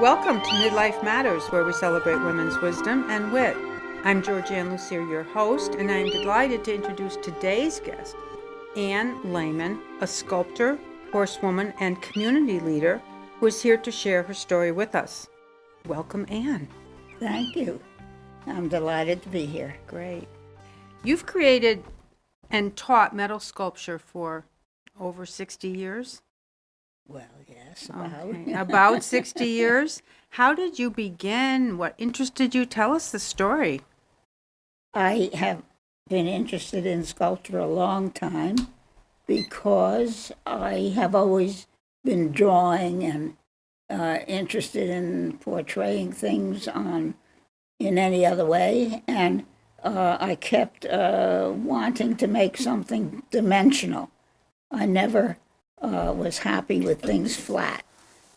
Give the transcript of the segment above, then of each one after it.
Welcome to MidLIFE Matters, where we celebrate women's wisdom and wit. I'm Georgian Lussier, your host, and I'm delighted to introduce today's guest, Ann Lehman, a sculptor, horsewoman, and community leader who is here to share her story with us. Welcome, Ann. Thank you. I'm delighted to be here. Great. You've created and taught metal sculpture for over 60 years? Well, yes, about. Okay. About 60 years. How did you begin? What interested you? Tell us the story. I have been interested in sculpture a long time because I have always been drawing and interested in portraying things in any other way, and I kept wanting to make something dimensional. I never was happy with things flat.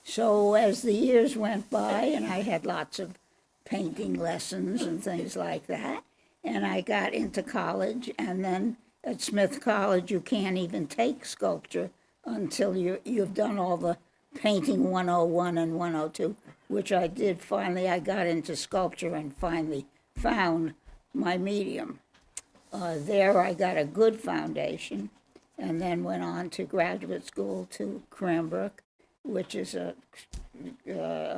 So as the years went by, and I had lots of painting lessons and things like that, and I got into college, and then at Smith College you can't even take sculpture until you've done all the painting 101 and 102, which I did. Finally, I got into sculpture and finally found my medium. There I got a good foundation, and then went on to graduate school to Cranbrook, which is a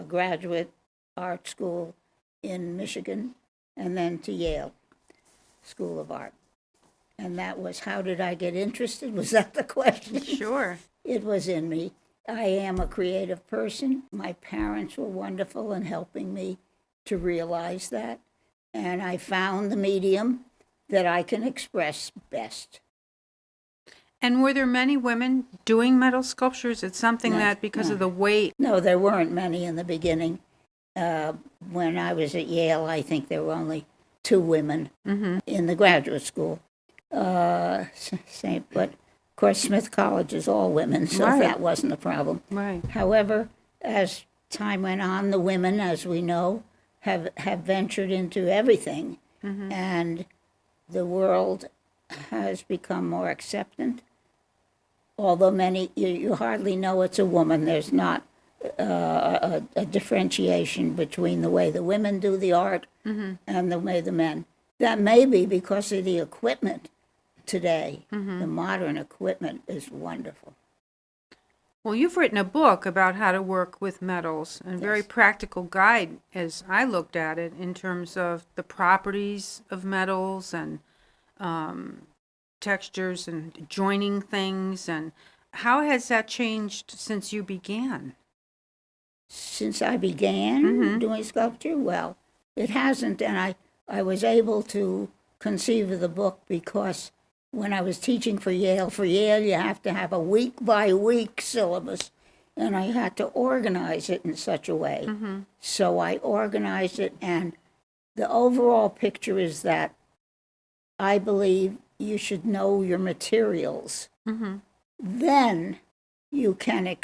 graduate art school in Michigan, and then to Yale School of Art. And that was, how did I get interested? Was that the question? Sure. It was in me. I am a creative person. My parents were wonderful in helping me to realize that. And I found the medium that I can express best. And were there many women doing metal sculptures? It's something that, because of the weight. No, there weren't many in the beginning. When I was at Yale, I think there were only 2 women in the graduate school. But of course, Smith College is all women, so Right. that wasn't a problem. Right. However, as time went on, the women, as we know, have ventured into everything, and the world has become more acceptant. Although many, you hardly know it's a woman. There's not a differentiation between the way the women do the art and the way the men. That may be because of the equipment today. The modern equipment is wonderful. Well, you've written a book about how to work with metals, and a very practical guide, as I looked at it, in terms of the properties of metals and textures and joining things. And how has that changed since you began? Since I began doing sculpture, well, it hasn't, and I was able to conceive of the book because when I was teaching for Yale you have to have a week-by-week syllabus, and I had to organize it in such a way. So I organized it, and the overall picture is that I believe you should know your materials. Then you can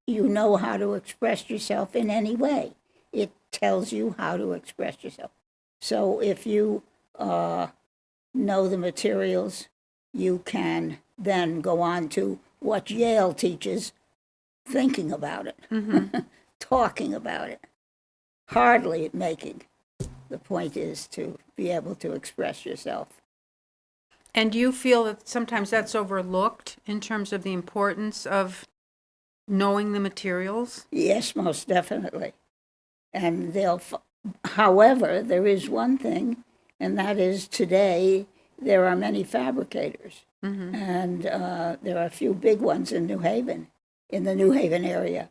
you know how to express yourself in any way. It tells you how to express yourself. So if you know the materials, you can then go on to what Yale teaches, thinking about it, talking about it, hardly making. The point is to be able to express yourself. And do you feel that sometimes that's overlooked in terms of the importance of knowing the materials? Yes, most definitely. And however, there is one thing, and that is today there are many fabricators, and there are a few big ones in New Haven, in the New Haven area.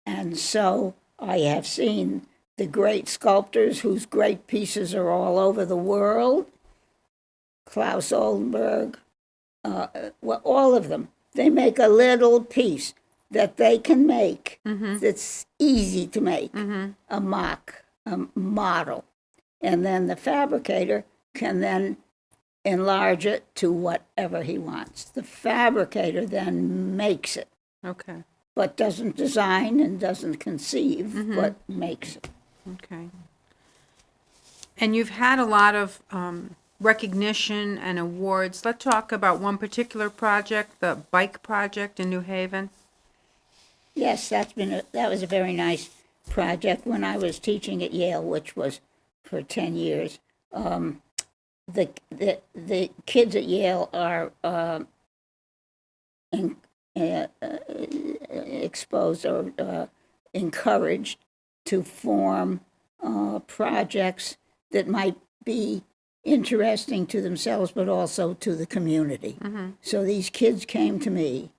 And so I have seen the great sculptors whose great pieces are all over the world, Klaus Oldenburg, all of them. They make a little piece that they can make that's easy to make, a model. And then the fabricator can then enlarge it to whatever he wants. The fabricator then makes it. Okay. But doesn't design and doesn't conceive, but makes it. Okay. And you've had a lot of recognition and awards. Let's talk about one particular project, the bike project in New Haven. Yes, that was a very nice project when I was teaching at Yale, which was for 10 years. The kids at Yale are exposed or encouraged to form projects that might be interesting to themselves, but also to the community. So these kids came to me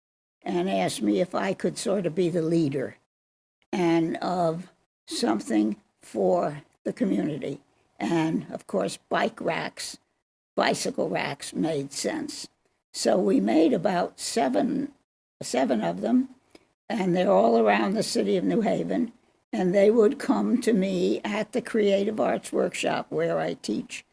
and asked me if I could sort of be the leader and of something for the community. And of course, bicycle racks made sense. So we made about seven of them, and they're all around the city of New Haven. And they would come to me at the Creative Arts Workshop where I teach.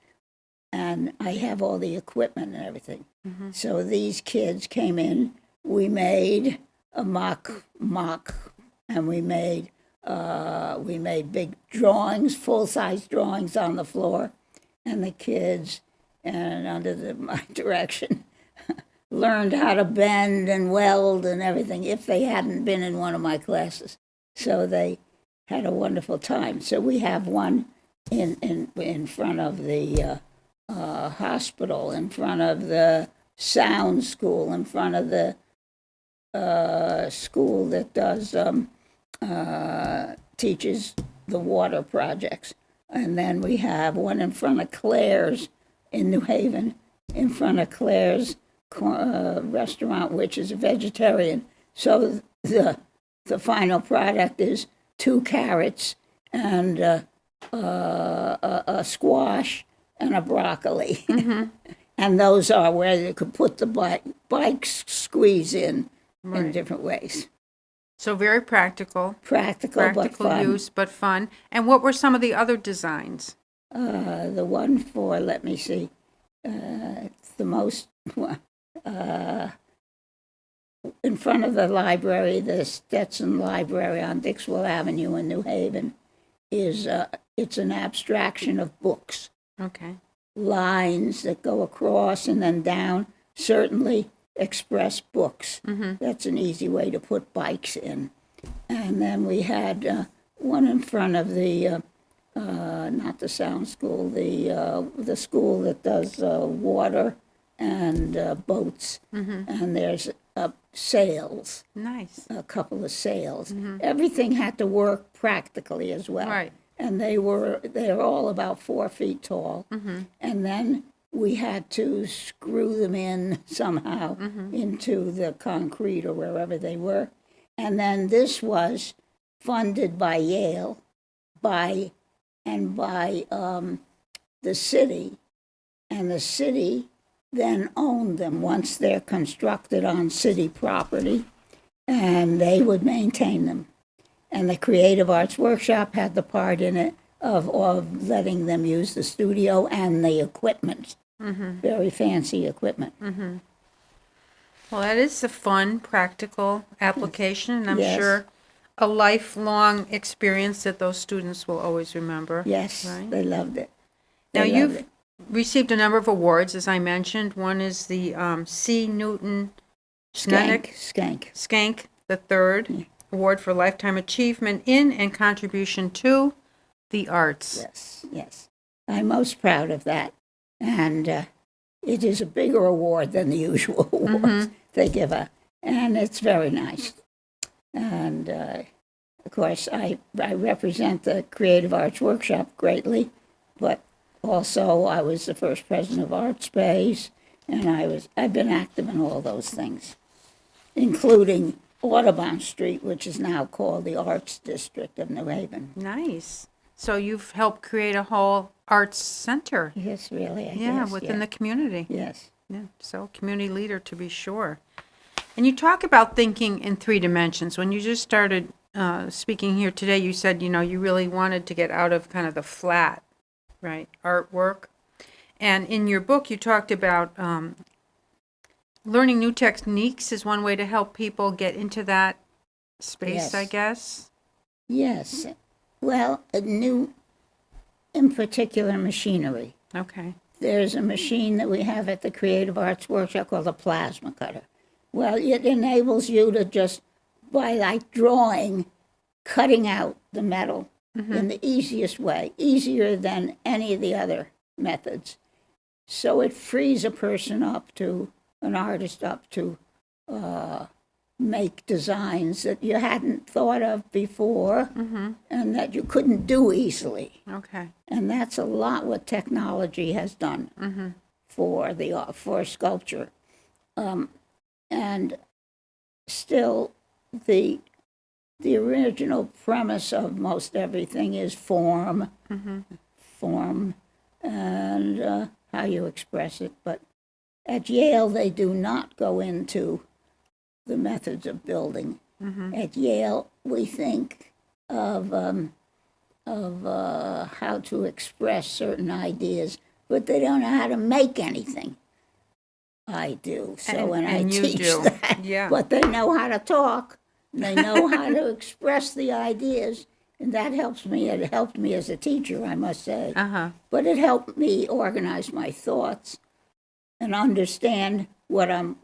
And I have all the equipment and everything. So these kids came in. We made a mock, and we made big drawings, full-size drawings on the floor. And the kids, and under my direction, learned how to bend and weld and everything if they hadn't been in one of my classes. So they had a wonderful time. So we have one in front of the hospital, in front of the sound school, in front of the school that does teaches the water projects. And then we have one in front of Claire's in New Haven, in front of Claire's restaurant, which is a vegetarian. So the final product is 2 carrots and a squash and a broccoli. And those are where you could put the bikes squeeze in different ways. So very practical. Practical but fun. Use, but fun. And what were some of the other designs? The one for, let me see, it's the most, in front of the library, the Stetson Library on Dixwell Avenue in New Haven, is it's an abstraction of books. Okay. Lines that go across and then down, certainly express books. That's an easy way to put bikes in. And then we had one in front of the, not the sound school, the school that does water and boats. And there's sails. Nice. A couple of sails. Everything had to work practically as well. Right. And they're all about 4 feet tall. And then we had to screw them in somehow into the concrete or wherever they were. And then this was funded by Yale, by the city. And the city then owned them once they're constructed on city property, and they would maintain them. And the Creative Arts Workshop had the part in it of letting them use the studio and the equipment, very fancy equipment. Well, that is a fun, practical application, and I'm Yes. sure a lifelong experience that those students will always remember. Yes, Right? they loved it. Now, They loved you've it. received a number of awards, as I mentioned. One is the C. Newton Skank Skank. the third Award for Lifetime Achievement in and Contribution to the Arts. Yes. I'm most proud of that. And it is a bigger award than the usual awards they give out. And it's very nice. And, of course, I represent the Creative Arts Workshop greatly, but also I was the first president of Art Space, and I've been active in all those things, including Audubon Street, which is now called the Arts District of New Haven. Nice. So you've helped create a whole arts center. Yes, really, I Yeah, guess. within the community. Yes. Yeah, so community leader to be sure. And you talk about thinking in 3 dimensions. When you just started speaking here today, you said, you really wanted to get out of kind of the flat, right, artwork. And in your book, you talked about learning new techniques is one way to help people get into that space, Yes. I guess. Yes. Well, in particular, machinery. Okay. There's a machine that we have at the Creative Arts Workshop called a plasma cutter. Well, it enables you to just, by drawing, cutting out the metal in the easiest way, easier than any of the other methods. So it frees a person up to, an artist up to make designs that you hadn't thought of before and that you couldn't do easily. Okay. And that's a lot what technology has done for sculpture. And still, the original premise of most everything is form, and how you express it. But at Yale, they do not go into the methods of building. At Yale, we think of how to express certain ideas, but they don't know how to make anything. I do. So when I teach that, but they know how to talk. They know how to express the ideas, and that helps me. It helped me as a teacher, I must say. But it helped me organize my thoughts and understand what and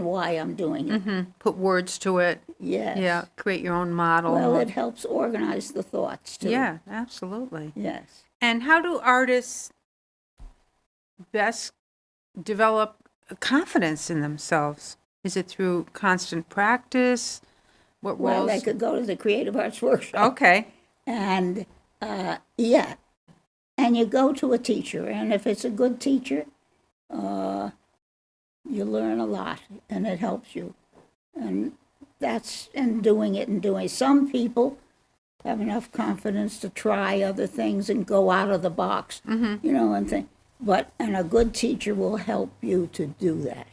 why I'm doing it. Put words to it. Yes. Yeah, create your own model. Well, it helps organize the thoughts, too. Yeah, absolutely. Yes. And how do artists best develop confidence in themselves? Is it through constant practice? What Well, roles? they could go to the Creative Arts Workshop. Okay. And, yeah. And you go to a teacher, and if it's a good teacher, you learn a lot, and it helps you. And that's in doing it and doing it. Some people have enough confidence to try other things and go out of the box, you know, and think. And a good teacher will help you to do that,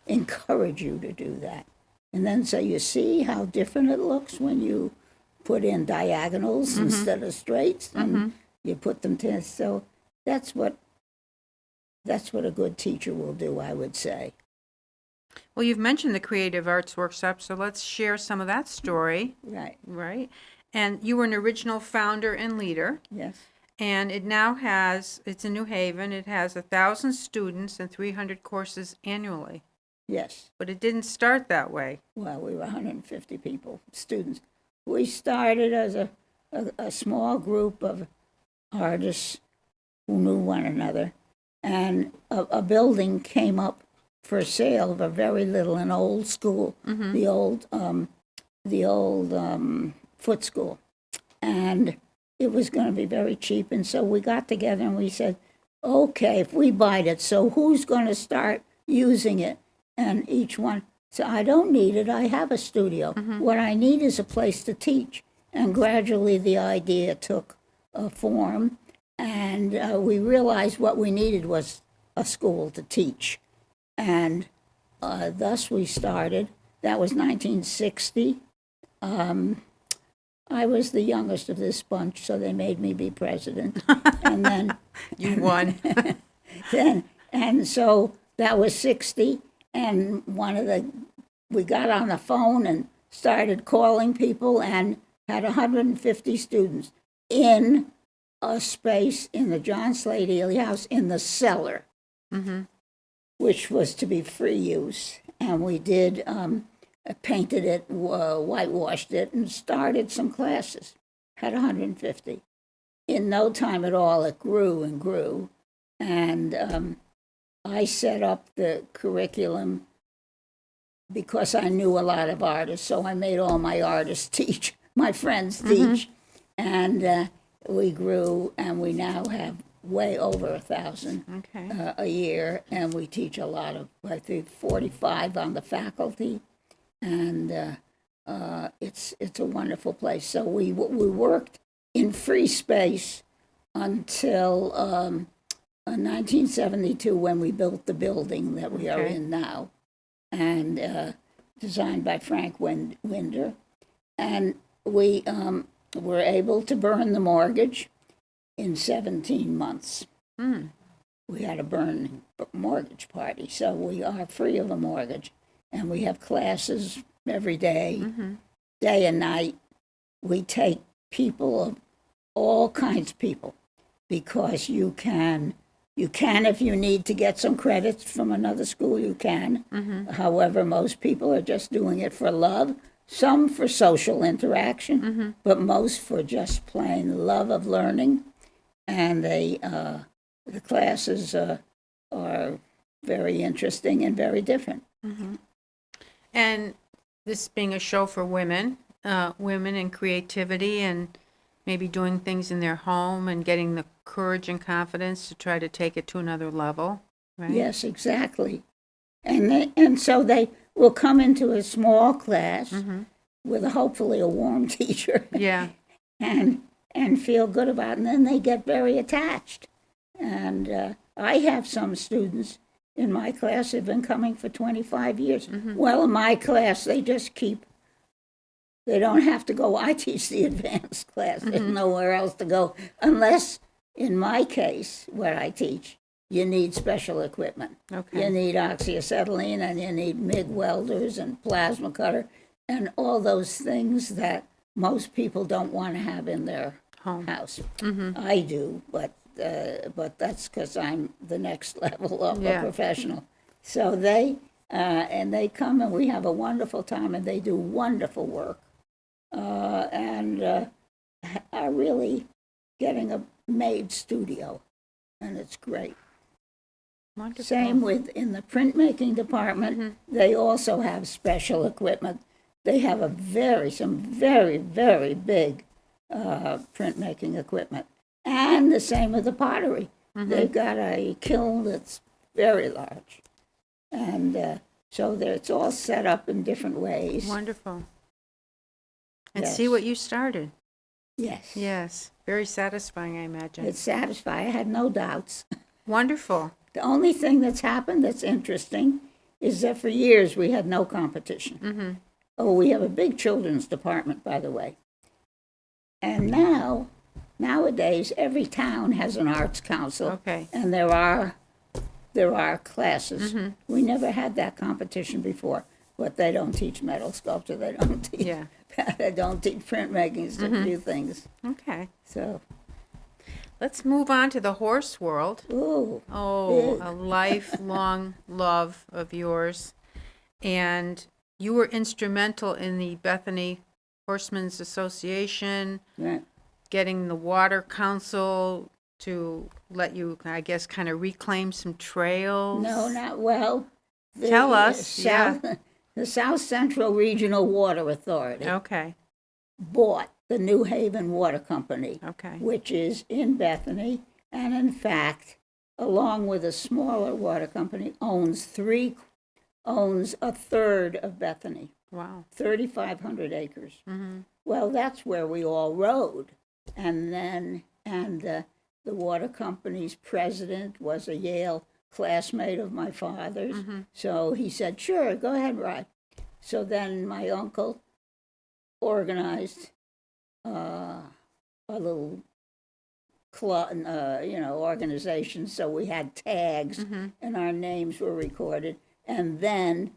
encourage you to do that. And then say, you see how different it looks when you put in diagonals instead of straights, and you put them to. So that's what a good teacher will do, I would say. Well, you've mentioned the Creative Arts Workshop, so let's share some of that story. Right. Right. And you were an original founder and leader. Yes. And it now it's in New Haven, it has 1,000 students and 300 courses annually. Yes. But it didn't start that way. Well, we were 150 people, students. We started as a small group of artists who knew one another, and a building came up for sale for very little, an old school, the old foot school, and it was going to be very cheap. And so we got together and we said, okay, if we buy it, so who's going to start using it? And each one said, I don't need it. I have a studio. What I need is a place to teach. And gradually the idea took form, and we realized what we needed was a school to teach. And thus we started. That was 1960. I was the youngest of this bunch, so they made me be president. And then You won. and so that was 60. And we got on the phone and started calling people and had 150 students in a space in the John Slade Ely House in the cellar, which was to be free use. And we did, painted it, whitewashed it, and started some classes. Had 150. In no time at all, it grew and grew. And I set up the curriculum because I knew a lot of artists, so I made all my artists teach, my friends teach. And we grew, and we now have way over 1,000 a year, and we teach a lot of, I think, 45 on the faculty, and it's a wonderful place. So we worked in free space until 1972, when we built the building that we are in now, and designed by Frank Winder. And we were able to burn the mortgage in 17 months. We had a burn mortgage party, so we are free of a mortgage. And we have classes every day, day and night. We take people of all kinds of people, because you can, if you need to get some credits from another school, you can. However, most people are just doing it for love. some for social interaction, but most for just plain love of learning. And the classes are very interesting and very different. And this being a show for women, women and creativity and maybe doing things in their home and getting the courage and confidence to try to take it to another level, right? Yes, exactly. And so they will come into a small class with hopefully a warm teacher. Yeah. and feel good about it, and then they get very attached. And I have some students in my class who have been coming for 25 years. Well, in my class, they just keep, they don't have to go. I teach the advanced class. There's nowhere else to go, unless, in my case, what I teach, you need special equipment. Okay. You need oxyacetylene, and you need MIG welders and plasma cutter, and all those things that most people don't want to have in their house. I do, but that's because I'm the next level up a professional. So they come, and we have a wonderful time, and they do wonderful work, and are really getting a made studio, and it's great. Wonderful. Same with in the printmaking department. They also have special equipment. They have some very, very big printmaking equipment. And the same with the pottery. They've got a kiln that's very large. And so it's all set up in different ways. Wonderful. And Yes. see what you started. Yes. Yes. Very satisfying, I imagine. It's satisfying. I had no doubts. Wonderful. The only thing that's happened that's interesting is that for years we had no competition. Oh, we have a big children's department, by the way. And nowadays, every town has an arts council. Okay. And there are classes. We never had that competition before, but they don't teach metal sculpture. They don't teach. Yeah. They don't teach printmaking. It's a few things. Okay. So, Let's move on to the horse world. ooh, Oh, big. a lifelong love of yours. And you were instrumental in the Bethany Horsemen's Association, right. getting the Water Council to let you, I guess, kind of reclaim some trails. No, not well. Tell us, The South Central Regional Water Authority Okay. bought the New Haven Water Company, Okay. which is in Bethany, and in fact, along with a smaller water company, owns a third of Bethany, Wow. 3,500 acres. Well, that's where we all rode, and the water company's president was a Yale classmate of my father's, so he said, "Sure, go ahead, ride." So then my uncle organized a little club, organization. So we had tags, and our names were recorded. And then,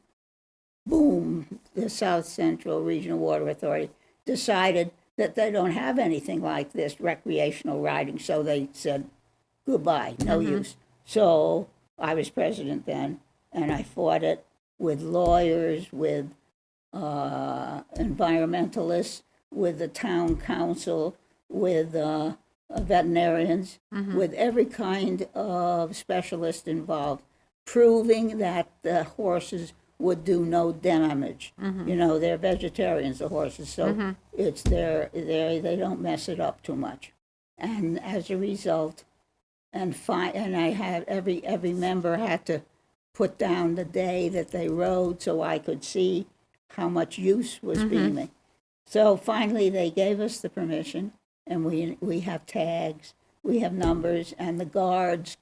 boom, the South Central Regional Water Authority decided that they don't have anything like this recreational riding. So they said, goodbye, no use. So I was president then, and I fought it with lawyers, with environmentalists, with the town council, with veterinarians, with every kind of specialist involved, proving that the horses would do no damage. They're vegetarians, the horses, so it's they don't mess it up too much. And as a result, and I had every member had to put down the day that they rode so I could see how much use was being made. So finally, they gave us the permission, and we have tags, we have numbers, and the guards,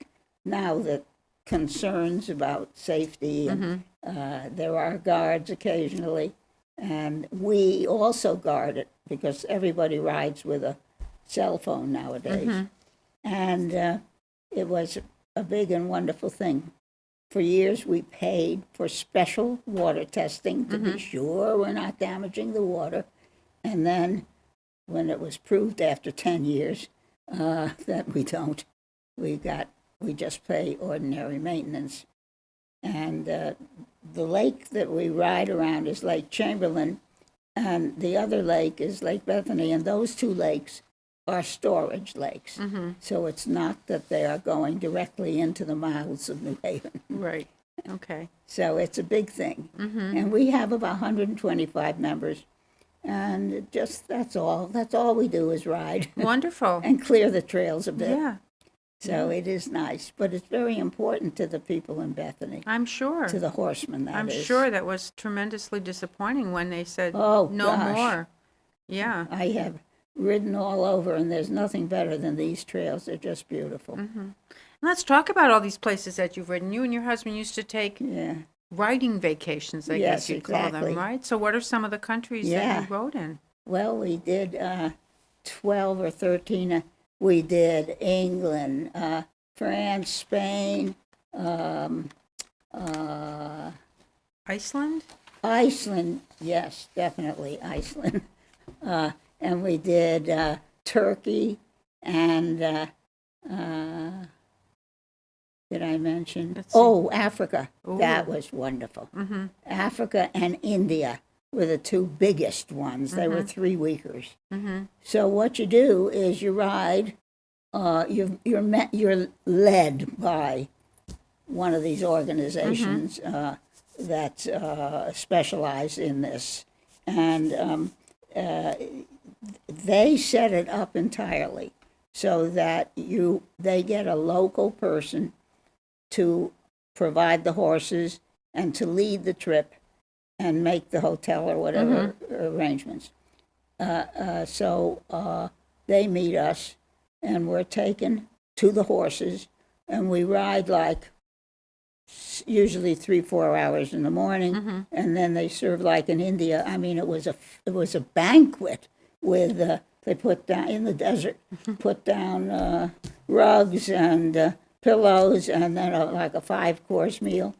now that concerns about safety, and there are guards occasionally, and we also guard it, because everybody rides with a cell phone nowadays. And it was a big and wonderful thing. For years, we paid for special water testing to be sure we're not damaging the water. And then, when it was proved after 10 years that we don't, we just pay ordinary maintenance. And the lake that we ride around is Lake Chamberlain, and the other lake is Lake Bethany, and those two lakes are storage lakes. So it's not that they are going directly into the mouths of New Haven. Right. Okay. So it's a big thing. And we have about 125 members. And just that's all. That's all we do is ride Wonderful. and clear the trails a bit. Yeah, So it is nice. But it's very important to the people in Bethany, I'm sure. to the horsemen, that I'm is. sure that was tremendously disappointing when they said Oh, no gosh. more. Yeah. I have ridden all over, and there's nothing better than these trails. They're just beautiful. Let's talk about all these places that you've ridden. You and your husband used to take Yeah. riding vacations, I Yes, guess you'd call exactly. them, right? So what are some of the countries Yeah. that you rode in? Well, we did 12 or 13. We did England, France, Spain, Iceland? Iceland. Yes, definitely Iceland. And we did Turkey and did I mention? Let's see. Oh, Africa. Ooh. That was wonderful. Africa and India were the two biggest ones. They were 3-weekers. So what you do is you ride. You're led by one of these organizations that specialize in this, and they set it up entirely so that they get a local person to provide the horses and to lead the trip and make the hotel or whatever arrangements. So they meet us, and we're taken to the horses, and we ride like usually 3-4 hours in the morning, and then they serve like in India. I mean, it was a banquet with they put down in the desert, put down rugs and pillows, and then like a 5-course meal,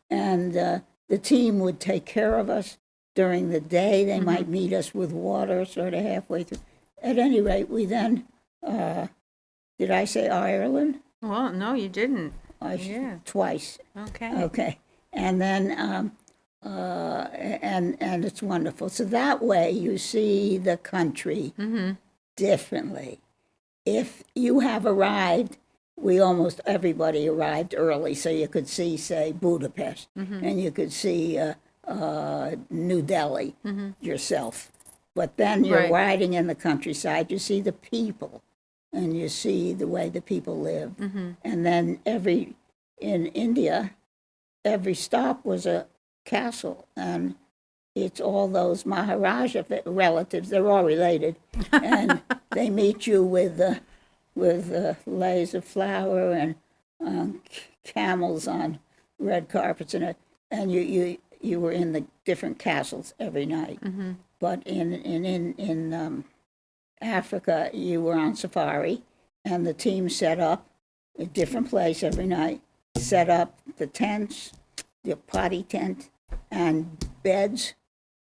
and the team would take care of us during the day. They might meet us with water sort of halfway through. At any rate, we then did I say Ireland? Well, no, you didn't. Yeah. Twice. Okay. Okay. And then, and it's wonderful. So that way you see the country differently. If you have arrived, almost everybody arrived early, so you could see, say, Budapest, and you could see New Delhi yourself. But then you're Right. riding in the countryside, you see the people, and you see the way the people live. And then in India, every stop was a castle, and it's all those Maharaja relatives. They're all related, and they meet you with leis of flour and camels on red carpets, and you were in the different castles every night. But in Africa, you were on safari, and the team set up a different place every night, set up the tents, the potty tent, and beds,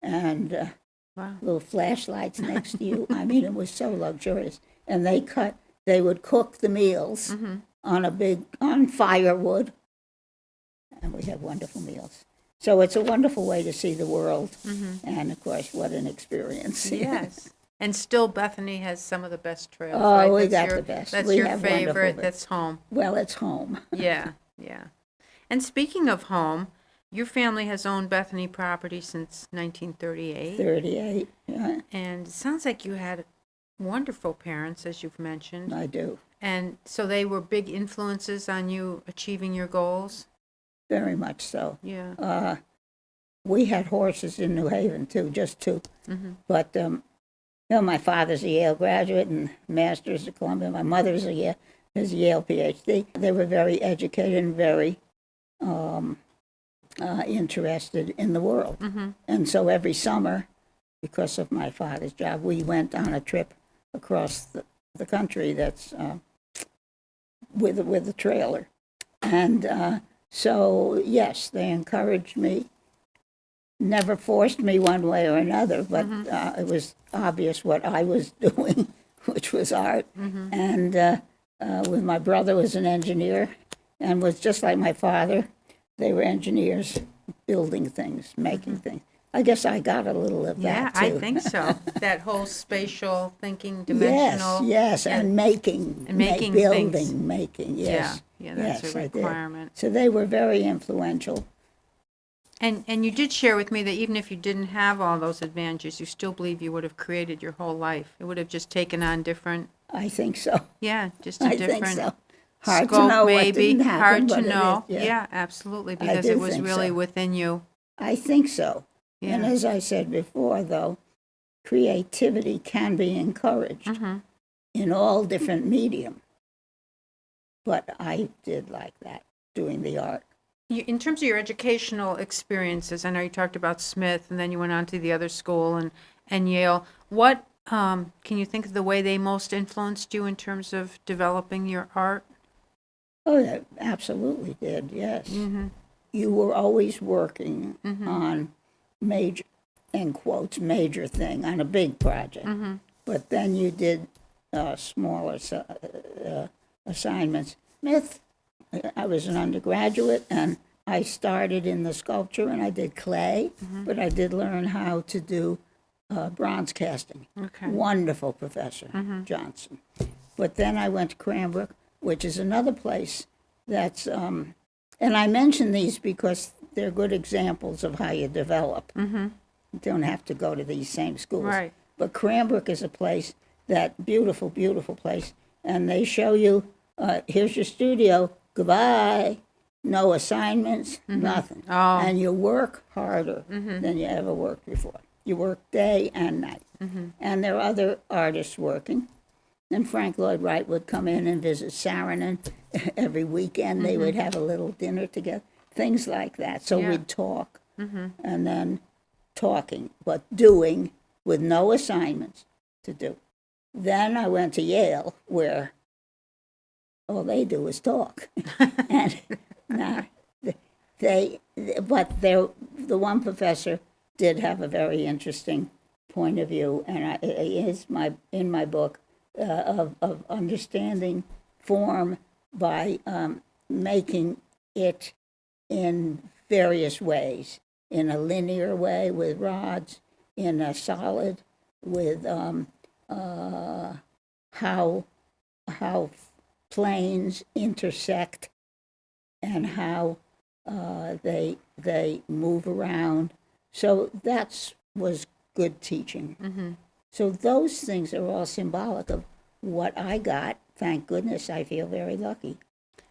and Wow. little flashlights next to you. I mean, it was so luxurious. And they would cook the meals on firewood, and we had wonderful meals. So it's a wonderful way to see the world, and of course, what an experience. Yes. And still, Bethany has some of the best trails. Oh, right? we That's got your, the best. That's We your have wonderful favorite. bit. That's home. Well, it's home. Yeah, yeah. And speaking of home, your family has owned Bethany property since 1938. 38, yeah, And it sounds like you had wonderful parents, as you've mentioned. I do. And so they were big influences on you achieving your goals? Very much so. Yeah. We had horses in New Haven, too, just 2. But, my father's a Yale graduate and master's at Columbia. My mother's is a Yale PhD. They were very educated and very interested in the world. And so every summer, because of my father's job, we went on a trip across the country that's with a trailer. And so, yes, they encouraged me, never forced me one way or another, but it was obvious what I was doing, which was art. And with my brother was an engineer and was just like my father. They were engineers building things, making things. I guess I got a little of Yeah, that too. I think so. That whole spatial thinking, dimensional. Yes, and making, And making building, things. making, yes. Yeah, that's yes, a I did. requirement. So they were very influential. And you did share with me that even if you didn't have all those advantages, you still believe you would have created your whole life. It would have just taken on different, I think so. yeah, just a I different think so. Hard scope, to know maybe. what didn't happen, Hard to but it know. is, Yeah, absolutely, I because do it was think really so. within you. I think so. And Yeah. as I said before, though, creativity can be encouraged Mm-hmm. in all different medium. But I did like that, doing the art. In terms of your educational experiences, I know you talked about Smith, and then you went on to the other school and Yale. What can you think of the way they most influenced you in terms of developing your art? Oh, that absolutely did, yes. Mm-hmm. You were always working Mm-hmm. on major, in quotes, major thing, on a big project. Mm-hmm. But then you did smaller assignments. Smith, I was an undergraduate, and I started in the sculpture, and I did clay, but I did learn how to do bronze casting. Okay. Wonderful professor, Johnson. But then I went to Cranbrook, which is another place that's, and I mention these because they're good examples of how you develop. Mm-hmm. You don't have to go to these same schools. Right. But Cranbrook is a place, that beautiful, beautiful place, and they show you, here's your studio, goodbye, no assignments, nothing. Oh. And you work harder than you ever worked before. You work day and night. And there are other artists working. And Frank Lloyd Wright would come in and visit Saarinen every weekend. They would have a little dinner together, things like that. So Yeah. we'd talk, and then talking, but doing with no assignments to do. Then I went to Yale, where all they do is talk. And now the one professor did have a very interesting point of view, and it is in my book, of understanding form by making it in various ways, in a linear way with rods, in a solid with how planes intersect and how they move around. So that was good teaching. So those things are all symbolic of what I got. Thank goodness, I feel very lucky.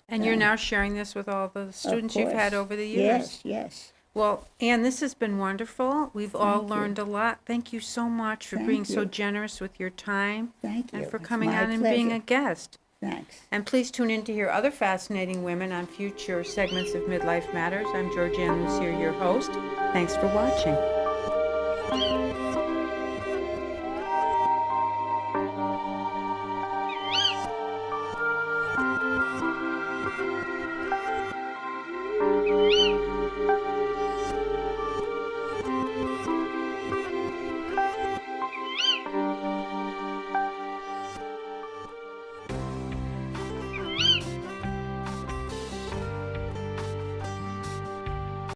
And you're now sharing this with all the students you've had course. over the years. Yes. Well, Anne, this has been wonderful. We've all Thank you. learned a lot. Thank you so much for Thank being so you. generous with your time Thank you. and for It's coming my on and being a pleasure. guest. Thanks. And please tune in to hear other fascinating women on future segments of MidLife Matters. I'm Georgian Lussier, your host. Thanks for watching.